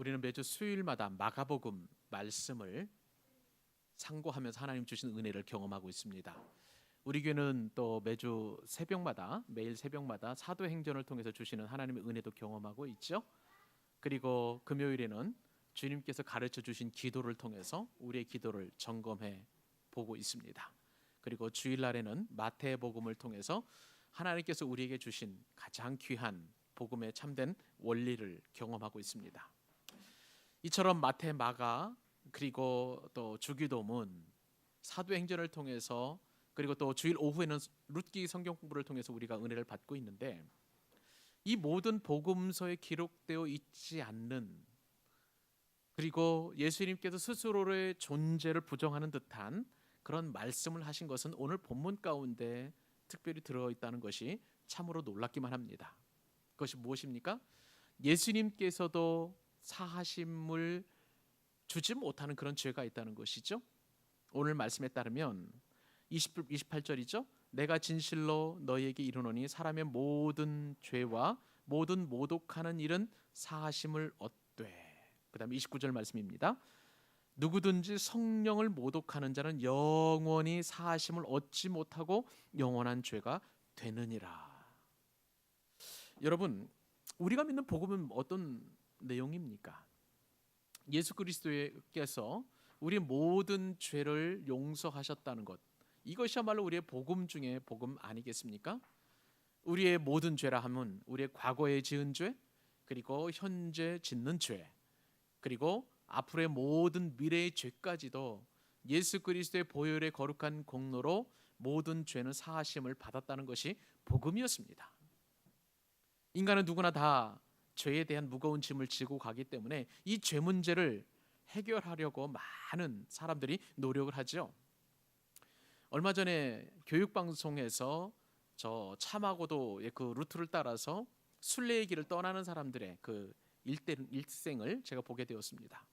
우리는 매주 수요일마다 마가복음 말씀을 상고하면서 하나님 주신 은혜를 경험하고 있습니다. 우리 교회는 또 매일 새벽마다 사도행전을 통해서 주시는 하나님의 은혜도 경험하고 있죠. 그리고 금요일에는 주님께서 가르쳐 주신 기도를 통해서 우리의 기도를 점검해 보고 있습니다. 그리고 주일날에는 마태복음을 통해서 하나님께서 우리에게 주신 가장 귀한 복음의 참된 원리를 경험하고 있습니다. 이처럼 마태, 마가 그리고 또 주기도문, 사도행전을 통해서 그리고 또 주일 오후에는 룻기 성경 공부를 통해서 우리가 은혜를 받고 있는데, 이 모든 복음서에 기록되어 있지 않는, 그리고 예수님께서 스스로의 존재를 부정하는 듯한 그런 말씀을 하신 것은 오늘 본문 가운데 특별히 들어있다는 것이 참으로 놀랍기만 합니다. 그것이 무엇입니까? 예수님께서도 사하심을 주지 못하는 그런 죄가 있다는 것이죠. 오늘 말씀에 따르면 28절이죠. 내가 진실로 너희에게 이르노니 사람의 모든 죄와 모든 모독하는 일은 사하심을 얻되. 그 다음에 29절 말씀입니다. 누구든지 성령을 모독하는 자는 영원히 사하심을 얻지 못하고 영원한 죄가 되느니라. 여러분, 우리가 믿는 복음은 어떤 내용입니까? 예수 그리스도께서 우리 모든 죄를 용서하셨다는 것, 이것이야말로 우리의 복음 중에 복음 아니겠습니까? 우리의 모든 죄라 하면 우리의 과거에 지은 죄, 그리고 현재 짓는 죄, 그리고 앞으로의 모든 미래의 죄까지도 예수 그리스도의 보혈의 거룩한 공로로 모든 죄는 사하심을 받았다는 것이 복음이었습니다. 인간은 누구나 다 죄에 대한 무거운 짐을 지고 가기 때문에 이 죄 문제를 해결하려고 많은 사람들이 노력을 하죠. 얼마 전에 교육방송에서 저 참하고도의 그 루트를 따라서 순례의 길을 떠나는 사람들의 그 일생을 제가 보게 되었습니다.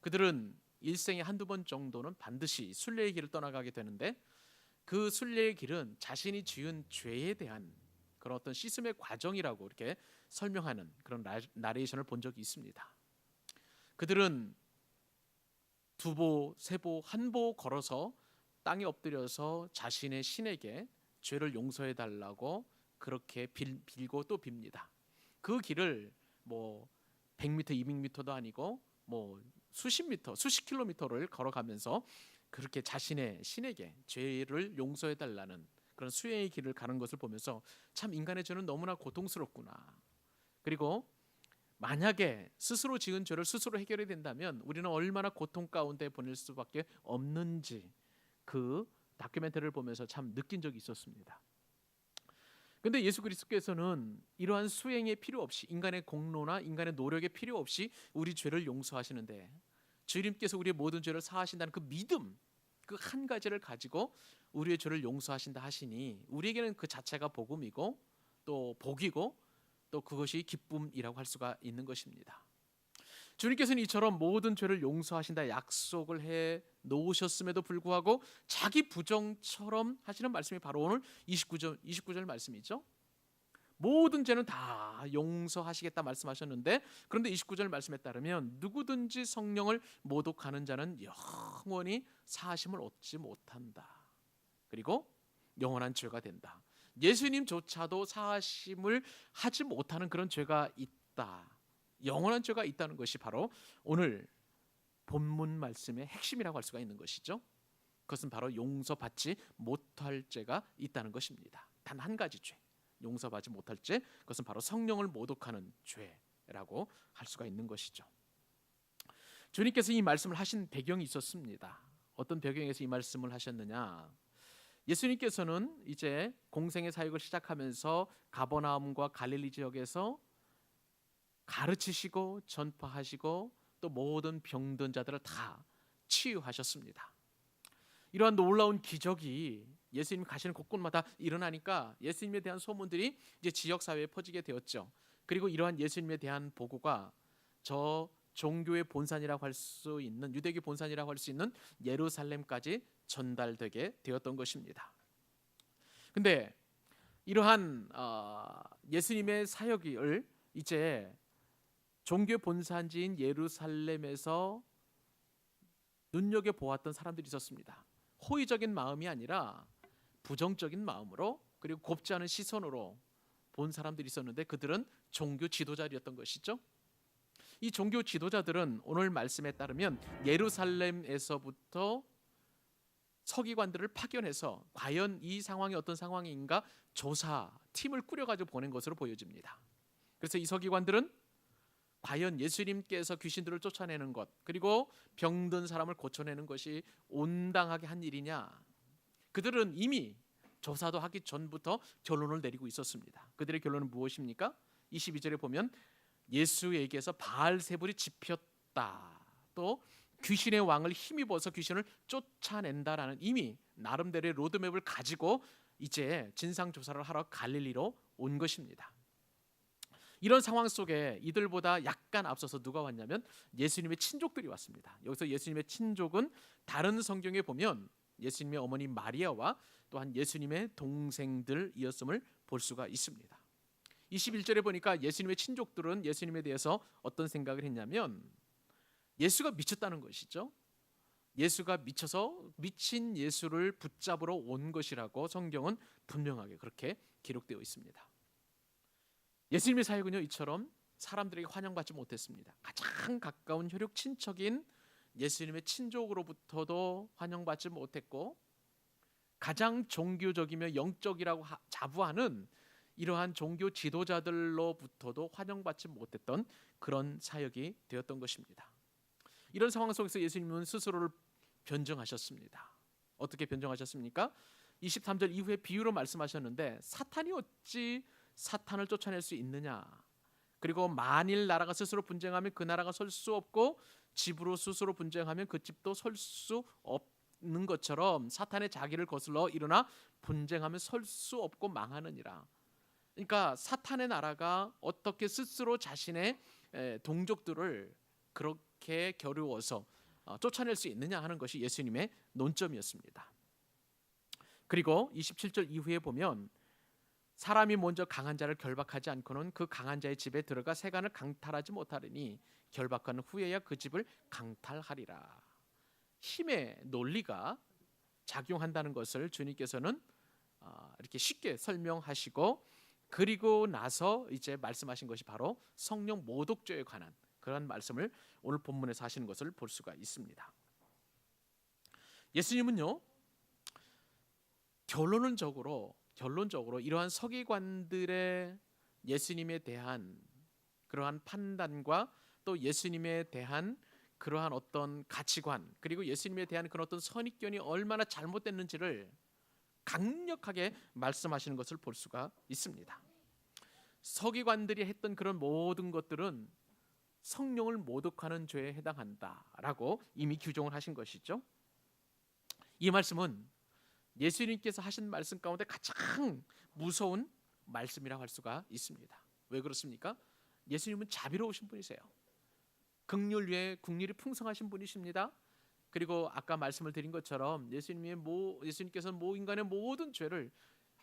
그들은 일생에 한두 번 정도는 반드시 순례의 길을 떠나가게 되는데, 그 순례의 길은 자신이 지은 죄에 대한 그런 어떤 씻음의 과정이라고 이렇게 설명하는 그런 나레이션을 본 적이 있습니다. 그들은 두보, 세보, 한보 걸어서 땅에 엎드려서 자신의 신에게 죄를 용서해 달라고 그렇게 빌고 또 빕니다. 그 길을 뭐 100m, 200m도 아니고 뭐 수십 미터, 수십 킬로미터를 걸어가면서 그렇게 자신의 신에게 죄를 용서해 달라는 그런 수행의 길을 가는 것을 보면서 참 인간의 죄는 너무나 고통스럽구나. 그리고 만약에 스스로 지은 죄를 스스로 해결해야 된다면 우리는 얼마나 고통 가운데 보낼 수밖에 없는지, 그 다큐멘터리를 보면서 참 느낀 적이 있었습니다. 근데 예수 그리스도께서는 이러한 수행의 필요 없이, 인간의 공로나 인간의 노력의 필요 없이 우리 죄를 용서하시는데, 주님께서 우리의 모든 죄를 사하신다는 그 믿음, 그 한 가지를 가지고 우리의 죄를 용서하신다 하시니 우리에게는 그 자체가 복음이고 또 복이고 또 그것이 기쁨이라고 할 수가 있는 것입니다. 주님께서는 이처럼 모든 죄를 용서하신다 약속을 해 놓으셨음에도 불구하고 자기 부정처럼 하시는 말씀이 바로 오늘 29절 말씀이죠. 모든 죄는 다 용서하시겠다 말씀하셨는데, 그런데 29절 말씀에 따르면 누구든지 성령을 모독하는 자는 영원히 사하심을 얻지 못한다. 그리고 영원한 죄가 된다. 예수님조차도 사하심을 하지 못하는 그런 죄가 있다. 영원한 죄가 있다는 것이 바로 오늘 본문 말씀의 핵심이라고 할 수가 있는 것이죠. 그것은 바로 용서받지 못할 죄가 있다는 것입니다. 단 한 가지 죄, 용서받지 못할 죄, 그것은 바로 성령을 모독하는 죄라고 할 수가 있는 것이죠. 주님께서 이 말씀을 하신 배경이 있었습니다. 어떤 배경에서 이 말씀을 하셨느냐? 예수님께서는 이제 공생의 사역을 시작하면서 가버나움과 갈릴리 지역에서 가르치시고 전파하시고 또 모든 병든 자들을 다 치유하셨습니다. 이러한 놀라운 기적이 예수님 가시는 곳곳마다 일어나니까 예수님에 대한 소문들이 이제 지역 사회에 퍼지게 되었죠. 그리고 이러한 예수님에 대한 보고가 저 종교의 본산이라고 할 수 있는, 유대교 본산이라고 할 수 있는 예루살렘까지 전달되게 되었던 것입니다. 근데 이러한 예수님의 사역을 이제 종교의 본산지인 예루살렘에서 눈여겨보았던 사람들이 있었습니다. 호의적인 마음이 아니라 부정적인 마음으로, 그리고 곱지 않은 시선으로 본 사람들이 있었는데 그들은 종교 지도자였던 것이죠. 이 종교 지도자들은 오늘 말씀에 따르면 예루살렘에서부터 서기관들을 파견해서 과연 이 상황이 어떤 상황인가 조사 팀을 꾸려가지고 보낸 것으로 보여집니다. 그래서 이 서기관들은 과연 예수님께서 귀신들을 쫓아내는 것, 그리고 병든 사람을 고쳐내는 것이 온당하게 한 일이냐, 그들은 이미 조사도 하기 전부터 결론을 내리고 있었습니다. 그들의 결론은 무엇입니까? 22절에 보면 예수에게서 바알세불이 집혔다, 또 귀신의 왕을 힘입어서 귀신을 쫓아낸다라는 이미 나름대로의 로드맵을 가지고 이제 진상조사를 하러 갈릴리로 온 것입니다. 이런 상황 속에 이들보다 약간 앞서서 누가 왔냐면 예수님의 친족들이 왔습니다. 여기서 예수님의 친족은 다른 성경에 보면 예수님의 어머니 마리아와 또한 예수님의 동생들이었음을 볼 수가 있습니다. 21절에 보니까 예수님의 친족들은 예수님에 대해서 어떤 생각을 했냐면 예수가 미쳤다는 것이죠. 예수가 미쳐서 미친 예수를 붙잡으러 온 것이라고 성경은 분명하게 그렇게 기록되어 있습니다. 예수님의 사역은요, 이처럼 사람들에게 환영받지 못했습니다. 가장 가까운 혈육 친척인 예수님의 친족으로부터도 환영받지 못했고, 가장 종교적이며 영적이라고 자부하는 이러한 종교 지도자들로부터도 환영받지 못했던 그런 사역이 되었던 것입니다. 이런 상황 속에서 예수님은 스스로를 변증하셨습니다. 어떻게 변증하셨습니까? 23절 이후에 비유로 말씀하셨는데 사탄이 어찌 사탄을 쫓아낼 수 있느냐, 그리고 만일 나라가 스스로 분쟁하면 그 나라가 설 수 없고 집으로 스스로 분쟁하면 그 집도 설 수 없는 것처럼 사탄의 자기를 거슬러 일어나 분쟁하면 설 수 없고 망하느니라. 그러니까 사탄의 나라가 어떻게 스스로 자신의 동족들을 그렇게 겨루어서 쫓아낼 수 있느냐 하는 것이 예수님의 논점이었습니다. 그리고 27절 이후에 보면 사람이 먼저 강한 자를 결박하지 않고는 그 강한 자의 집에 들어가 세간을 강탈하지 못하리니 결박한 후에야 그 집을 강탈하리라. 힘의 논리가 작용한다는 것을 주님께서는 이렇게 쉽게 설명하시고, 그리고 나서 이제 말씀하신 것이 바로 성령 모독죄에 관한 그런 말씀을 오늘 본문에서 하시는 것을 볼 수가 있습니다. 예수님은요, 결론적으로 이러한 서기관들의 예수님에 대한 그러한 판단과 또 예수님에 대한 그러한 어떤 가치관, 그리고 예수님에 대한 그런 어떤 선입견이 얼마나 잘못됐는지를 강력하게 말씀하시는 것을 볼 수가 있습니다. 서기관들이 했던 그런 모든 것들은 성령을 모독하는 죄에 해당한다라고 이미 규정을 하신 것이죠. 이 말씀은 예수님께서 하신 말씀 가운데 가장 무서운 말씀이라고 할 수가 있습니다. 왜 그렇습니까? 예수님은 자비로우신 분이세요. 긍휼 위에 국률이 풍성하신 분이십니다. 그리고 아까 말씀을 드린 것처럼 예수님께서는 인간의 모든 죄를,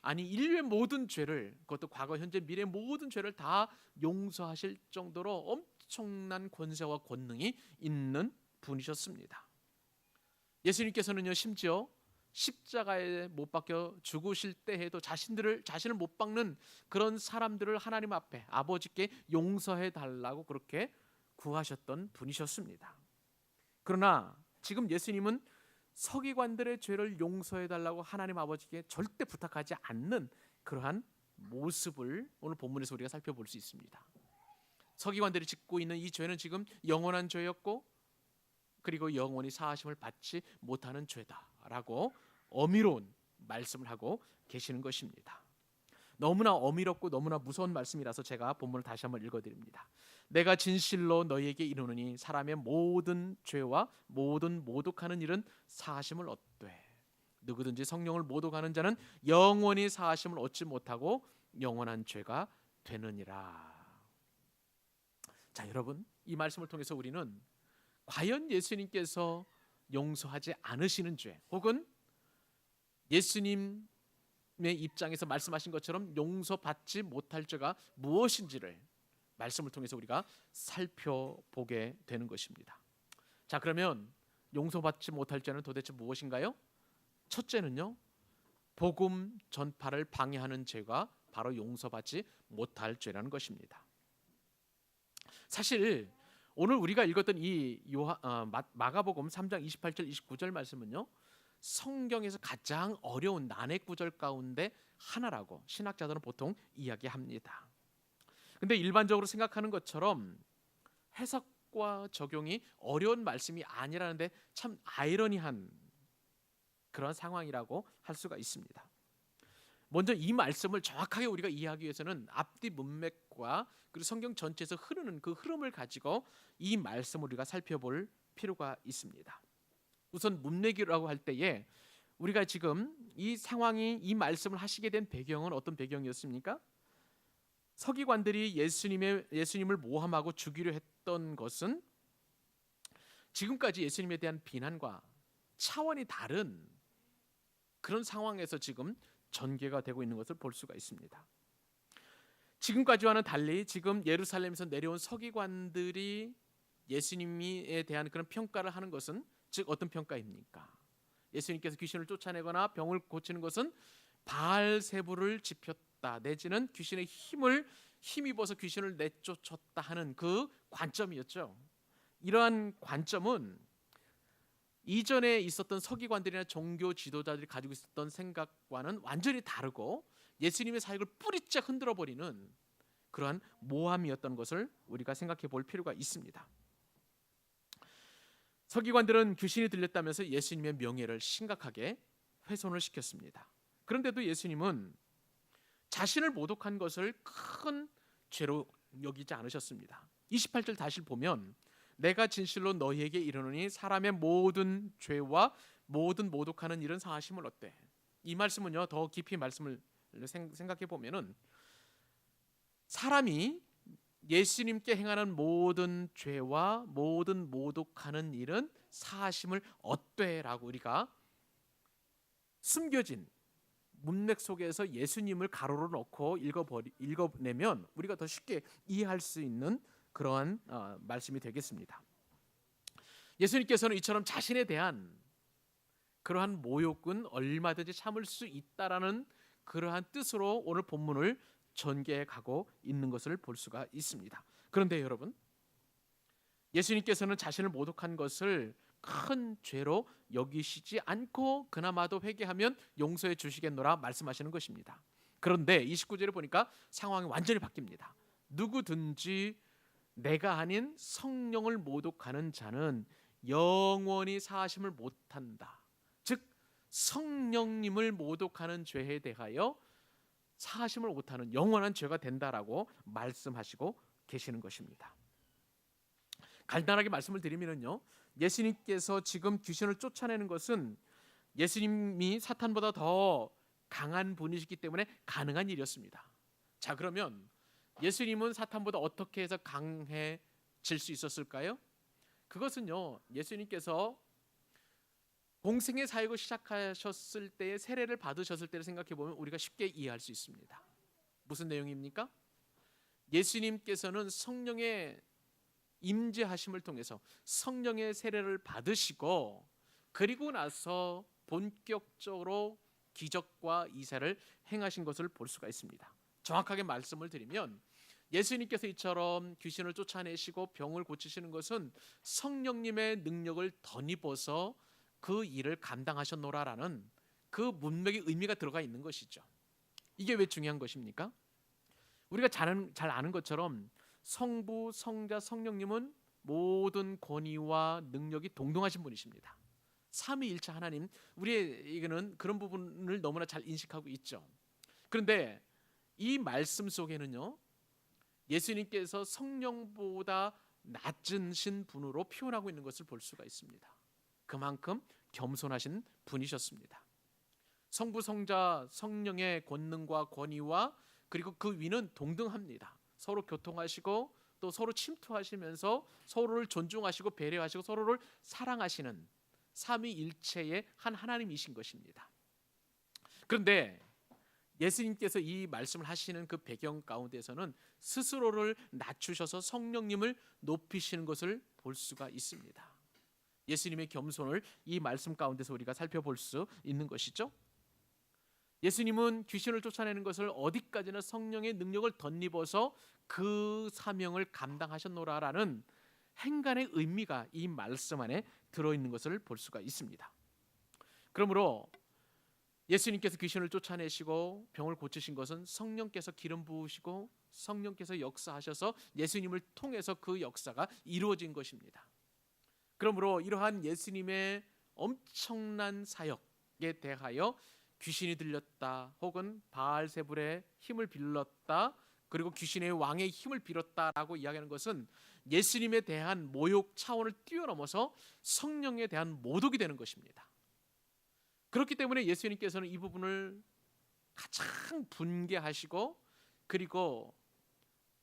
아니 인류의 모든 죄를, 그것도 과거 현재 미래 모든 죄를 다 용서하실 정도로 엄청난 권세와 권능이 있는 분이셨습니다. 예수님께서는요, 심지어 십자가에 못 박혀 죽으실 때에도 자신을 못 박는 그런 사람들을 하나님 앞에 아버지께 용서해 달라고 그렇게 구하셨던 분이셨습니다. 그러나 지금 예수님은 서기관들의 죄를 용서해 달라고 하나님 아버지께 절대 부탁하지 않는 그러한 모습을 오늘 본문에서 우리가 살펴볼 수 있습니다. 서기관들이 짓고 있는 이 죄는 지금 영원한 죄였고, 그리고 영원히 사하심을 받지 못하는 죄다라고 어미로운 말씀을 하고 계시는 것입니다. 너무나 어미롭고 너무나 무서운 말씀이라서 제가 본문을 다시 한번 읽어드립니다. 내가 진실로 너희에게 이르노니 사람의 모든 죄와 모든 모독하는 일은 사하심을 얻되 누구든지 성령을 모독하는 자는 영원히 사하심을 얻지 못하고 영원한 죄가 되느니라. 자, 여러분, 이 말씀을 통해서 우리는 과연 예수님께서 용서하지 않으시는 죄, 혹은 예수님의 입장에서 말씀하신 것처럼 용서받지 못할 죄가 무엇인지를 말씀을 통해서 우리가 살펴보게 되는 것입니다. 자, 그러면 용서받지 못할 죄는 도대체 무엇인가요? 첫째는요, 복음 전파를 방해하는 죄가 바로 용서받지 못할 죄라는 것입니다. 사실 오늘 우리가 읽었던 이 마가복음 3장 28절 29절 말씀은요, 성경에서 가장 어려운 난해 구절 가운데 하나라고 신학자들은 보통 이야기합니다. 근데 일반적으로 생각하는 것처럼 해석과 적용이 어려운 말씀이 아니라는데 참 아이러니한 그런 상황이라고 할 수가 있습니다. 먼저 이 말씀을 정확하게 우리가 이해하기 위해서는 앞뒤 문맥과 그리고 성경 전체에서 흐르는 그 흐름을 가지고 이 말씀을 우리가 살펴볼 필요가 있습니다. 우선 문맥이라고 할 때에 우리가 지금 이 상황이 이 말씀을 하시게 된 배경은 어떤 배경이었습니까? 서기관들이 예수님을 모함하고 죽이려 했던 것은 지금까지 예수님에 대한 비난과 차원이 다른 그런 상황에서 지금 전개가 되고 있는 것을 볼 수가 있습니다. 지금까지와는 달리 지금 예루살렘에서 내려온 서기관들이 예수님에 대한 그런 평가를 하는 것은 즉 어떤 평가입니까? 예수님께서 귀신을 쫓아내거나 병을 고치는 것은 바알세불을 지폈다 내지는 귀신의 힘입어서 귀신을 내쫓았다 하는 그 관점이었죠. 이러한 관점은 이전에 있었던 서기관들이나 종교 지도자들이 가지고 있었던 생각과는 완전히 다르고 예수님의 사역을 뿌리째 흔들어 버리는 그러한 모함이었던 것을 우리가 생각해 볼 필요가 있습니다. 서기관들은 귀신이 들렸다면서 예수님의 명예를 심각하게 훼손을 시켰습니다. 그런데도 예수님은 자신을 모독한 것을 큰 죄로 여기지 않으셨습니다. 28절 다시 보면 내가 진실로 너희에게 이르노니 사람의 모든 죄와 모든 모독하는 일은 사하심을 얻되. 이 말씀은요, 더 깊이 말씀을 생각해 보면은 사람이 예수님께 행하는 모든 죄와 모든 모독하는 일은 사하심을 얻되라고 우리가 숨겨진 문맥 속에서 예수님을 가로로 넣고 읽어내면 우리가 더 쉽게 이해할 수 있는 그러한 말씀이 되겠습니다. 예수님께서는 이처럼 자신에 대한 그러한 모욕은 얼마든지 참을 수 있다라는 그러한 뜻으로 오늘 본문을 전개해 가고 있는 것을 볼 수가 있습니다. 그런데 여러분, 예수님께서는 자신을 모독한 것을 큰 죄로 여기시지 않고 그나마도 회개하면 용서해 주시겠노라 말씀하시는 것입니다. 그런데 29절에 보니까 상황이 완전히 바뀝니다. 누구든지 내가 아닌 성령을 모독하는 자는 영원히 사하심을 못한다. 즉 성령님을 모독하는 죄에 대하여 사하심을 못하는 영원한 죄가 된다라고 말씀하시고 계시는 것입니다. 간단하게 말씀을 드리면요, 예수님께서 지금 귀신을 쫓아내는 것은 예수님이 사탄보다 더 강한 분이시기 때문에 가능한 일이었습니다. 자, 그러면 예수님은 사탄보다 어떻게 해서 강해질 수 있었을까요? 그것은요, 예수님께서 공생의 사역을 시작하셨을 때의 세례를 받으셨을 때를 생각해 보면 우리가 쉽게 이해할 수 있습니다. 무슨 내용입니까? 예수님께서는 성령의 임재하심을 통해서 성령의 세례를 받으시고 그리고 나서 본격적으로 기적과 이사를 행하신 것을 볼 수가 있습니다. 정확하게 말씀을 드리면 예수님께서 이처럼 귀신을 쫓아내시고 병을 고치시는 것은 성령님의 능력을 덧입어서 그 일을 감당하셨노라라는 그 문맥의 의미가 들어가 있는 것이죠. 이게 왜 중요한 것입니까? 우리가 잘 아는 것처럼 성부, 성자, 성령님은 모든 권위와 능력이 동등하신 분이십니다. 삼위일체 하나님, 우리에게는 그런 부분을 너무나 잘 인식하고 있죠. 그런데 이 말씀 속에는요, 예수님께서 성령보다 낮으신 분으로 표현하고 있는 것을 볼 수가 있습니다. 그만큼 겸손하신 분이셨습니다. 성부, 성자, 성령의 권능과 권위와 그리고 그 위는 동등합니다. 서로 교통하시고 또 서로 침투하시면서 서로를 존중하시고 배려하시고 서로를 사랑하시는 삼위일체의 한 하나님이신 것입니다. 그런데 예수님께서 이 말씀을 하시는 그 배경 가운데서는 스스로를 낮추셔서 성령님을 높이시는 것을 볼 수가 있습니다. 예수님의 겸손을 이 말씀 가운데서 우리가 살펴볼 수 있는 것이죠. 예수님은 귀신을 쫓아내는 것을 어디까지나 성령의 능력을 덧입어서 그 사명을 감당하셨노라라는 행간의 의미가 이 말씀 안에 들어있는 것을 볼 수가 있습니다. 그러므로 예수님께서 귀신을 쫓아내시고 병을 고치신 것은 성령께서 기름 부으시고 성령께서 역사하셔서 예수님을 통해서 그 역사가 이루어진 것입니다. 그러므로 이러한 예수님의 엄청난 사역에 대하여 귀신이 들렸다 혹은 바알세불의 힘을 빌렸다 그리고 귀신의 왕의 힘을 빌었다라고 이야기하는 것은 예수님에 대한 모욕 차원을 뛰어넘어서 성령에 대한 모독이 되는 것입니다. 그렇기 때문에 예수님께서는 이 부분을 가장 분개하시고 그리고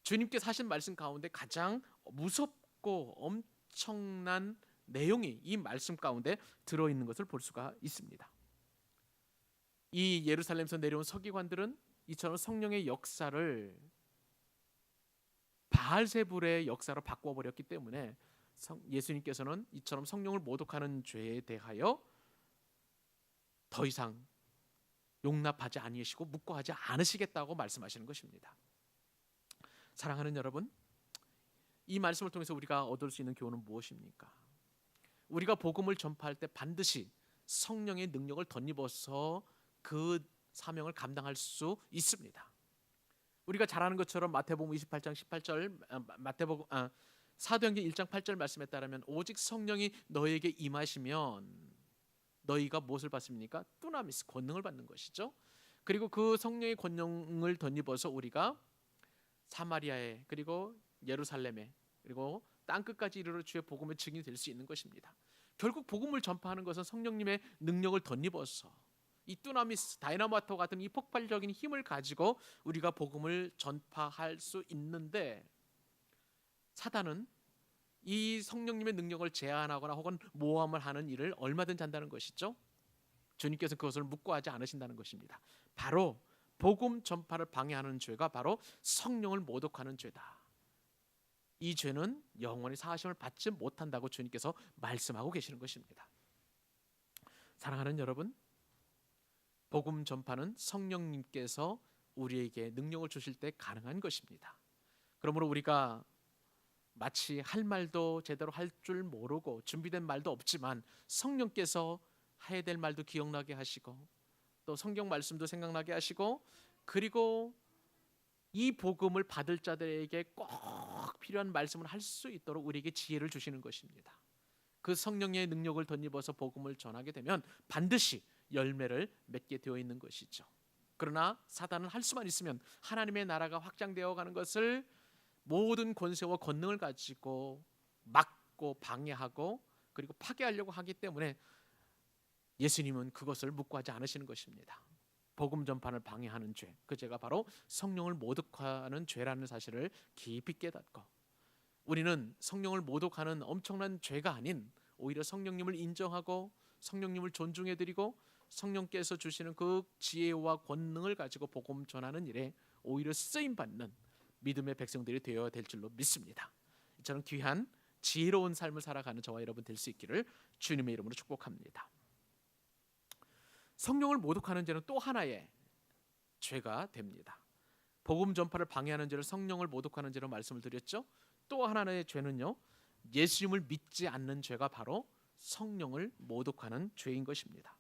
주님께서 하신 말씀 가운데 가장 무섭고 엄청난 내용이 이 말씀 가운데 들어있는 것을 볼 수가 있습니다. 이 예루살렘에서 내려온 서기관들은 이처럼 성령의 역사를 바알세불의 역사로 바꿔버렸기 때문에 예수님께서는 이처럼 성령을 모독하는 죄에 대하여 더 이상 용납하지 아니하시고 묵과하지 않으시겠다고 말씀하시는 것입니다. 사랑하는 여러분, 이 말씀을 통해서 우리가 얻을 수 있는 교훈은 무엇입니까? 우리가 복음을 전파할 때 반드시 성령의 능력을 덧입어서 그 사명을 감당할 수 있습니다. 우리가 잘 아는 것처럼 마태복음 28장 18절 사도행전 1장 8절 말씀에 따르면 오직 성령이 너에게 임하시면 너희가 무엇을 받습니까? 두나미스, 권능을 받는 것이죠. 그리고 그 성령의 권능을 덧입어서 우리가 사마리아에 그리고 예루살렘에 그리고 땅끝까지 이르러 주의 복음의 증인이 될 수 있는 것입니다. 결국 복음을 전파하는 것은 성령님의 능력을 덧입어서 이 두나미스, 다이나마토 같은 이 폭발적인 힘을 가지고 우리가 복음을 전파할 수 있는데 사단은 이 성령님의 능력을 제한하거나 혹은 모함을 하는 일을 얼마든지 한다는 것이죠. 주님께서 그것을 묵과하지 않으신다는 것입니다. 바로 복음 전파를 방해하는 죄가 바로 성령을 모독하는 죄다. 이 죄는 영원히 사하심을 받지 못한다고 주님께서 말씀하고 계시는 것입니다. 사랑하는 여러분, 복음 전파는 성령님께서 우리에게 능력을 주실 때 가능한 것입니다. 그러므로 우리가 마치 할 말도 제대로 할 줄 모르고 준비된 말도 없지만 성령께서 해야 될 말도 기억나게 하시고 또 성경 말씀도 생각나게 하시고 그리고 이 복음을 받을 자들에게 꼭 필요한 말씀을 할 수 있도록 우리에게 지혜를 주시는 것입니다. 그 성령의 능력을 덧입어서 복음을 전하게 되면 반드시 열매를 맺게 되어 있는 것이죠. 그러나 사단은 할 수만 있으면 하나님의 나라가 확장되어 가는 것을 모든 권세와 권능을 가지고 막고 방해하고 그리고 파괴하려고 하기 때문에 예수님은 그것을 묵과하지 않으시는 것입니다. 복음 전파를 방해하는 죄, 그 죄가 바로 성령을 모독하는 죄라는 사실을 깊이 깨닫고 우리는 성령을 모독하는 엄청난 죄가 아닌 오히려 성령님을 인정하고 성령님을 존중해드리고 성령께서 주시는 그 지혜와 권능을 가지고 복음 전하는 일에 오히려 쓰임받는 믿음의 백성들이 되어야 될 줄로 믿습니다. 저는 귀한 지혜로운 삶을 살아가는 저와 여러분 될 수 있기를 주님의 이름으로 축복합니다. 성령을 모독하는 죄는 또 하나의 죄가 됩니다. 복음 전파를 방해하는 죄를 성령을 모독하는 죄로 말씀을 드렸죠. 또 하나의 죄는요, 예수님을 믿지 않는 죄가 바로 성령을 모독하는 죄인 것입니다.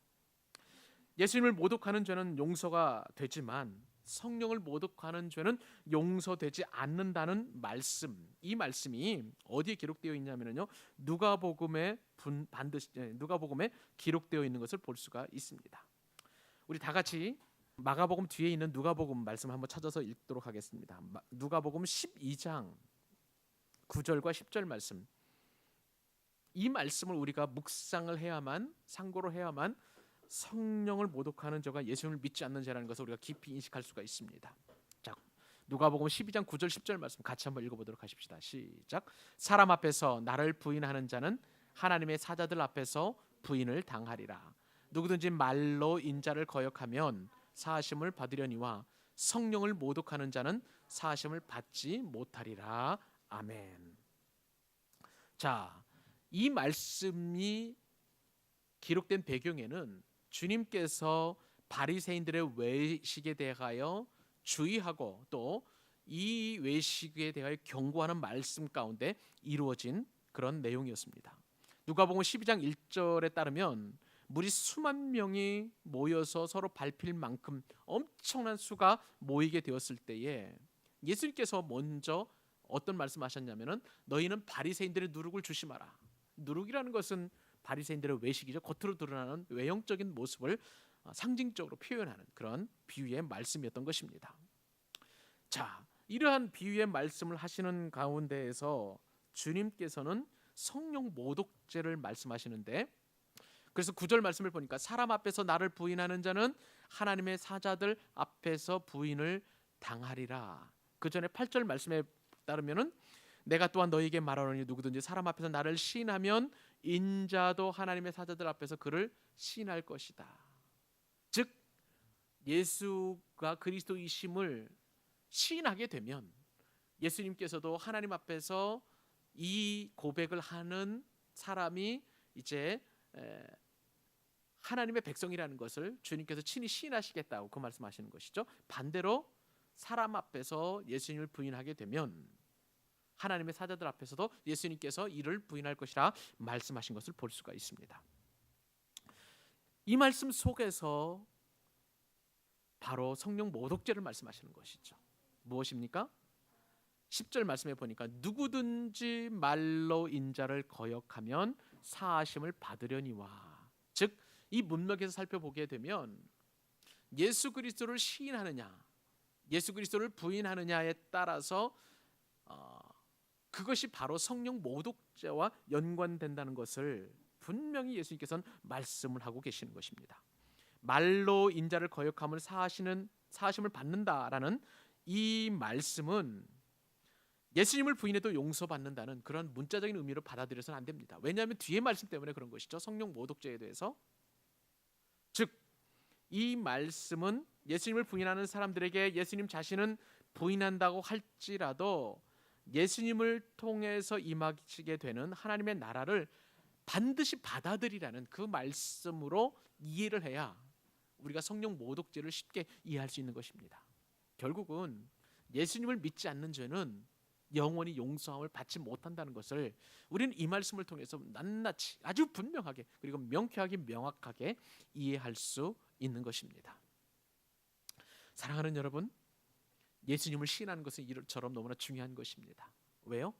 예수님을 모독하는 죄는 용서가 되지만 성령을 모독하는 죄는 용서되지 않는다는 말씀, 이 말씀이 어디에 기록되어 있냐면요, 누가복음에 기록되어 있는 것을 볼 수가 있습니다. 우리 다 같이 마가복음 뒤에 있는 누가복음 말씀 한번 찾아서 읽도록 하겠습니다. 누가복음 12장 9절과 10절 말씀. 이 말씀을 우리가 묵상을 해야만, 상고를 해야만 성령을 모독하는 죄가 예수님을 믿지 않는 죄라는 것을 우리가 깊이 인식할 수가 있습니다. 자, 누가복음 12장 9절 10절 말씀 같이 한번 읽어보도록 하십시다. 시작. 사람 앞에서 나를 부인하는 자는 하나님의 사자들 앞에서 부인을 당하리라. 누구든지 말로 인자를 거역하면 사하심을 받으려니와 성령을 모독하는 자는 사하심을 받지 못하리라. 아멘. 자, 이 말씀이 기록된 배경에는 주님께서 바리새인들의 외식에 대하여 주의하고 또 이 외식에 대하여 경고하는 말씀 가운데 이루어진 그런 내용이었습니다. 누가복음 12장 1절에 따르면 무리 수만 명이 모여서 서로 밟힐 만큼 엄청난 수가 모이게 되었을 때에 예수님께서 먼저 어떤 말씀하셨냐면은 너희는 바리새인들의 누룩을 조심하라. 누룩이라는 것은 바리새인들의 외식이죠. 겉으로 드러나는 외형적인 모습을 상징적으로 표현하는 그런 비유의 말씀이었던 것입니다. 자, 이러한 비유의 말씀을 하시는 가운데에서 주님께서는 성령 모독죄를 말씀하시는데, 그래서 9절 말씀을 보니까 사람 앞에서 나를 부인하는 자는 하나님의 사자들 앞에서 부인을 당하리라. 그 전에 8절 말씀에 따르면은 내가 또한 너희에게 말하노니 누구든지 사람 앞에서 나를 시인하면 인자도 하나님의 사자들 앞에서 그를 시인할 것이다. 즉 예수가 그리스도이심을 시인하게 되면 예수님께서도 하나님 앞에서 이 고백을 하는 사람이 이제 하나님의 백성이라는 것을 주님께서 친히 시인하시겠다고 그 말씀하시는 것이죠. 반대로 사람 앞에서 예수님을 부인하게 되면 하나님의 사자들 앞에서도 예수님께서 이를 부인할 것이라 말씀하신 것을 볼 수가 있습니다. 이 말씀 속에서 바로 성령 모독죄를 말씀하시는 것이죠. 무엇입니까? 10절 말씀에 보니까 누구든지 말로 인자를 거역하면 사하심을 받으려니와. 즉 이 문맥에서 살펴보게 되면 예수 그리스도를 시인하느냐 예수 그리스도를 부인하느냐에 따라서 그것이 바로 성령 모독죄와 연관된다는 것을 분명히 예수님께서는 말씀을 하고 계시는 것입니다. 말로 인자를 거역함을 사하심을 받는다라는 이 말씀은 예수님을 부인해도 용서받는다는 그런 문자적인 의미로 받아들여서는 안 됩니다. 왜냐하면 뒤에 말씀 때문에 그런 것이죠. 성령 모독죄에 대해서. 즉 이 말씀은 예수님을 부인하는 사람들에게 예수님 자신은 부인한다고 할지라도 예수님을 통해서 임하시게 되는 하나님의 나라를 반드시 받아들이라는 그 말씀으로 이해를 해야 우리가 성령 모독죄를 쉽게 이해할 수 있는 것입니다. 결국은 예수님을 믿지 않는 죄는 영원히 용서함을 받지 못한다는 것을 우리는 이 말씀을 통해서 낱낱이 아주 분명하게 그리고 명쾌하게 명확하게 이해할 수 있는 것입니다. 사랑하는 여러분, 예수님을 시인하는 것은 이처럼 너무나 중요한 것입니다. 왜요?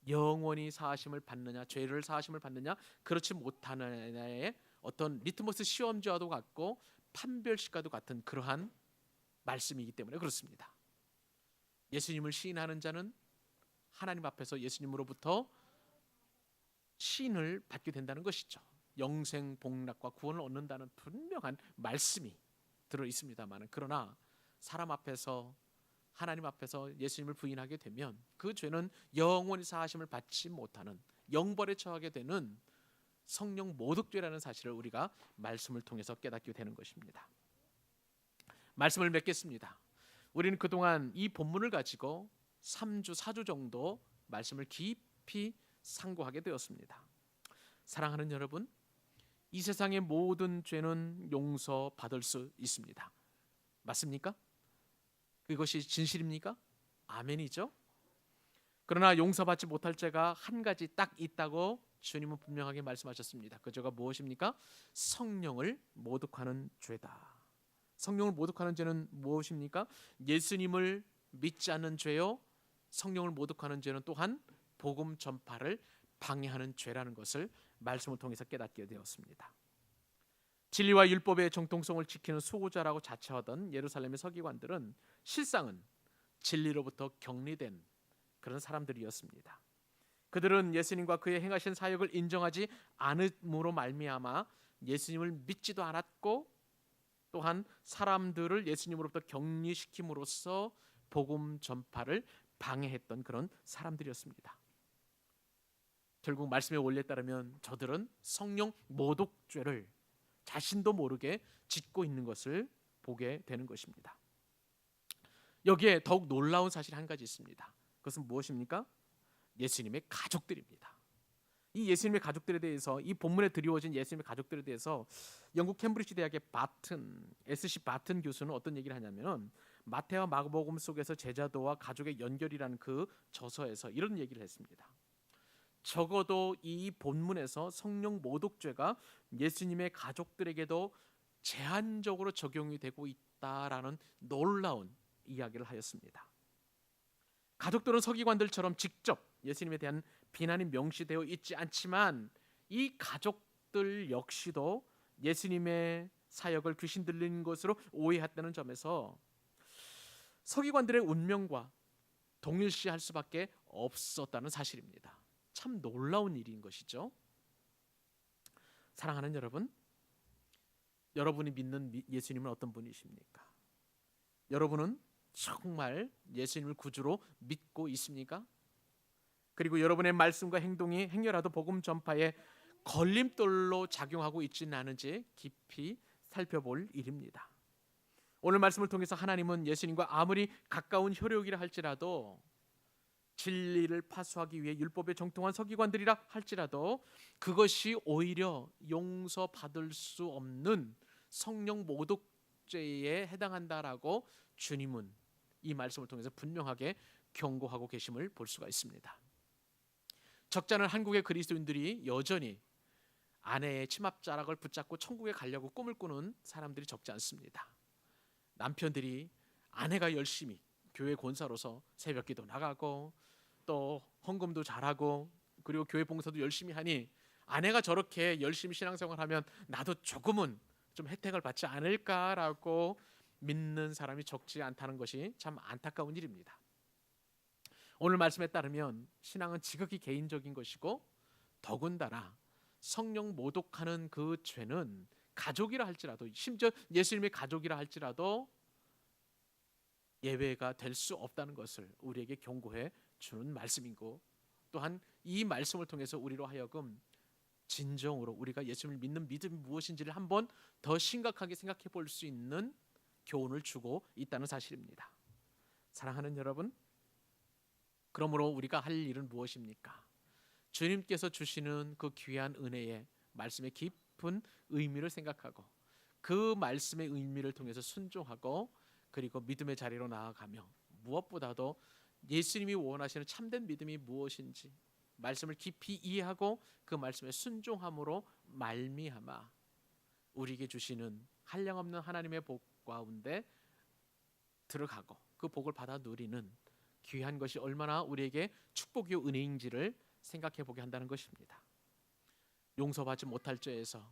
영원히 사하심을 받느냐, 죄를 사하심을 받느냐, 그렇지 못하느냐의 어떤 리트머스 시험지와도 같고 판별식과도 같은 그러한 말씀이기 때문에 그렇습니다. 예수님을 시인하는 자는 하나님 앞에서 예수님으로부터 시인을 받게 된다는 것이죠. 영생 복락과 구원을 얻는다는 분명한 말씀이 들어 있습니다만, 그러나 사람 앞에서 하나님 앞에서 예수님을 부인하게 되면 그 죄는 영원히 사하심을 받지 못하는 영벌에 처하게 되는 성령 모독죄라는 사실을 우리가 말씀을 통해서 깨닫게 되는 것입니다. 말씀을 맺겠습니다. 우리는 그동안 이 본문을 가지고 3주, 4주 정도 말씀을 깊이 상고하게 되었습니다. 사랑하는 여러분, 이 세상의 모든 죄는 용서받을 수 있습니다. 맞습니까? 그것이 진실입니까? 아멘이죠. 그러나 용서받지 못할 죄가 한 가지 딱 있다고 주님은 분명하게 말씀하셨습니다. 그 죄가 무엇입니까? 성령을 모독하는 죄다. 성령을 모독하는 죄는 무엇입니까? 예수님을 믿지 않는 죄요, 성령을 모독하는 죄는 또한 복음 전파를 방해하는 죄라는 것을 말씀을 통해서 깨닫게 되었습니다. 진리와 율법의 정통성을 지키는 수호자라고 자처하던 예루살렘의 서기관들은 실상은 진리로부터 격리된 그런 사람들이었습니다. 그들은 예수님과 그의 행하신 사역을 인정하지 않음으로 말미암아 예수님을 믿지도 않았고 또한 사람들을 예수님으로부터 격리시킴으로써 복음 전파를 방해했던 그런 사람들이었습니다. 결국 말씀의 원리에 따르면 저들은 성령 모독죄를 자신도 모르게 짓고 있는 것을 보게 되는 것입니다. 여기에 더욱 놀라운 사실이 한 가지 있습니다. 그것은 무엇입니까? 예수님의 가족들입니다. 이 예수님의 가족들에 대해서, 이 본문에 드리워진 예수님의 가족들에 대해서 영국 캠브리지 대학의 SC 바튼 교수는 어떤 얘기를 하냐면은, 마태와 마가복음 속에서 제자도와 가족의 연결이라는 그 저서에서 이런 얘기를 했습니다. 적어도 이 본문에서 성령 모독죄가 예수님의 가족들에게도 제한적으로 적용이 되고 있다라는 놀라운 이야기를 하였습니다. 가족들은 서기관들처럼 직접 예수님에 대한 비난이 명시되어 있지 않지만, 이 가족들 역시도 예수님의 사역을 귀신 들린 것으로 오해했다는 점에서 서기관들의 운명과 동일시할 수밖에 없었다는 사실입니다. 참 놀라운 일인 것이죠. 사랑하는 여러분, 여러분이 믿는 예수님은 어떤 분이십니까? 여러분은 정말 예수님을 구주로 믿고 있습니까? 그리고 여러분의 말씀과 행동이 행여라도 복음 전파에 걸림돌로 작용하고 있지는 않은지 깊이 살펴볼 일입니다. 오늘 말씀을 통해서 하나님은 예수님과 아무리 가까운 혈육이라 할지라도, 진리를 파수하기 위해 율법에 정통한 서기관들이라 할지라도, 그것이 오히려 용서받을 수 없는 성령 모독죄에 해당한다라고 주님은 이 말씀을 통해서 분명하게 경고하고 계심을 볼 수가 있습니다. 적잖은 한국의 그리스도인들이 여전히 아내의 치맛자락을 붙잡고 천국에 가려고 꿈을 꾸는 사람들이 적지 않습니다. 남편들이 아내가 열심히 교회 권사로서 새벽기도 나가고 또 헌금도 잘하고 그리고 교회 봉사도 열심히 하니, 아내가 저렇게 열심히 신앙생활하면 나도 조금은 좀 혜택을 받지 않을까라고 믿는 사람이 적지 않다는 것이 참 안타까운 일입니다. 오늘 말씀에 따르면 신앙은 지극히 개인적인 것이고, 더군다나 성령 모독하는 그 죄는 가족이라 할지라도, 심지어 예수님의 가족이라 할지라도 예외가 될 수 없다는 것을 우리에게 경고해 주는 말씀이고, 또한 이 말씀을 통해서 우리로 하여금 진정으로 우리가 예수님을 믿는 믿음이 무엇인지를 한번 더 심각하게 생각해 볼 수 있는 교훈을 주고 있다는 사실입니다. 사랑하는 여러분, 그러므로 우리가 할 일은 무엇입니까? 주님께서 주시는 그 귀한 은혜의 말씀의 깊은 의미를 생각하고, 그 말씀의 의미를 통해서 순종하고, 그리고 믿음의 자리로 나아가며, 무엇보다도 예수님이 원하시는 참된 믿음이 무엇인지 말씀을 깊이 이해하고 그 말씀에 순종함으로 말미암아 우리에게 주시는 한량없는 하나님의 복 가운데 들어가고 그 복을 받아 누리는 귀한 것이 얼마나 우리에게 축복이요 은혜인지를 생각해 보게 한다는 것입니다. 용서받지 못할 죄에서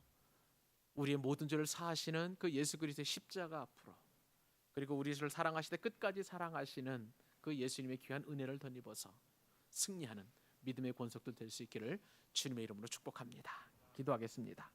우리의 모든 죄를 사하시는 그 예수 그리스도의 십자가 앞으로, 그리고 우리를 사랑하시되 끝까지 사랑하시는 그 예수님의 귀한 은혜를 덧입어서 승리하는 믿음의 권속들 될 수 있기를 주님의 이름으로 축복합니다. 기도하겠습니다.